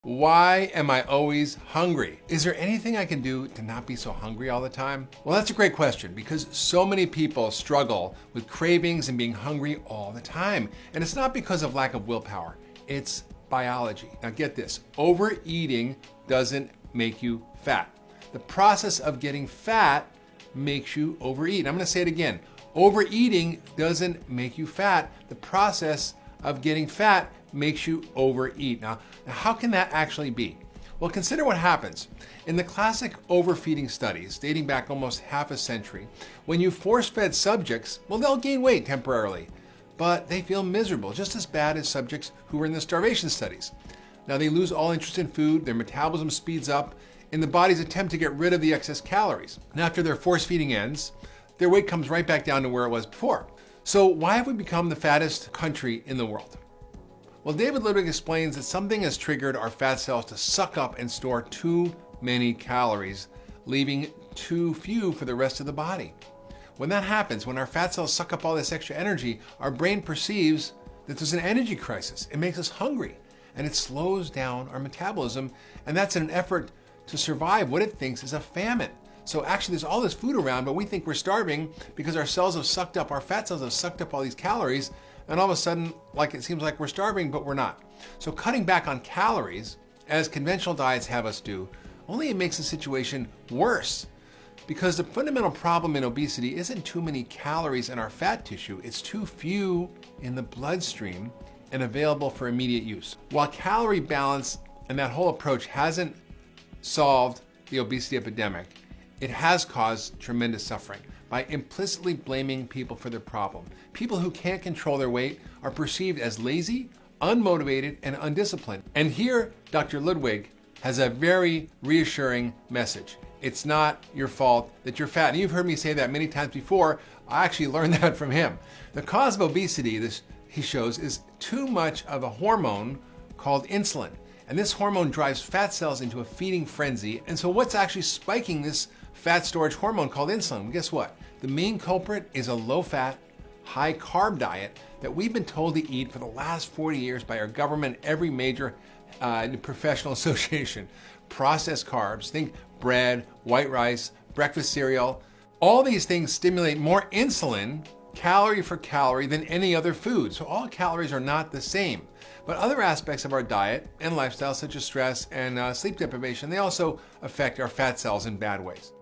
Why am I always hungry? Is there anything I can do to not be so hungry all the time? Well, that's a great question because so many people struggle with cravings and being hungry all the time. And it's not because of lack of willpower, it's biology. Now get this, overeating doesn't make you fat. The process of getting fat makes you overeat. I'm gonna say it again. Overeating doesn't make you fat. The process of getting fat makes you overeat. Now, how can that actually be? Well, consider what happens. In the classic overfeeding studies, dating back almost half a century, when you force-fed subjects, well, they'll gain weight temporarily, but they feel miserable, just as bad as subjects who were in the starvation studies. Now, they lose all interest in food, their metabolism speeds up, in the body's attempt to get rid of the excess calories. And after their force feeding ends, their weight comes right back down to where it was before. So why have we become the fattest country in the world? Well, David Ludwig explains that something has triggered our fat cells to suck up and store too many calories, leaving too few for the rest of the body. When that happens, when our fat cells suck up all this extra energy, our brain perceives that there's an energy crisis. It makes us hungry and it slows down our metabolism. And that's in an effort to survive what it thinks is a famine. So actually there's all this food around, but we think we're starving because our cells have sucked up, our fat cells have sucked up all these calories, and all of a sudden, like it seems like we're starving, but we're not. So cutting back on calories, as conventional diets have us do, only it makes the situation worse. Because the fundamental problem in obesity isn't too many calories in our fat tissue, it's too few in the bloodstream and available for immediate use. While calorie balance and that whole approach hasn't solved the obesity epidemic, it has caused tremendous suffering by implicitly blaming people for their problem. People who can't control their weight are perceived as lazy, unmotivated, and undisciplined. And here, Dr. Ludwig has a very reassuring message. It's not your fault that you're fat. And you've heard me say that many times before. I actually learned that from him. The cause of obesity, he shows, is too much of a hormone called insulin. And this hormone drives fat cells into a feeding frenzy. And so what's actually spiking this fat storage hormone called insulin? Well, guess what? The main culprit is a low-fat, high-carb diet that we've been told to eat for the last 40 years by our government, every major professional association. Processed carbs, think bread, white rice, breakfast cereal. All these things stimulate more insulin, calorie for calorie, than any other food. So all calories are not the same. But other aspects of our diet and lifestyle, such as stress and sleep deprivation, they also affect our fat cells in bad ways.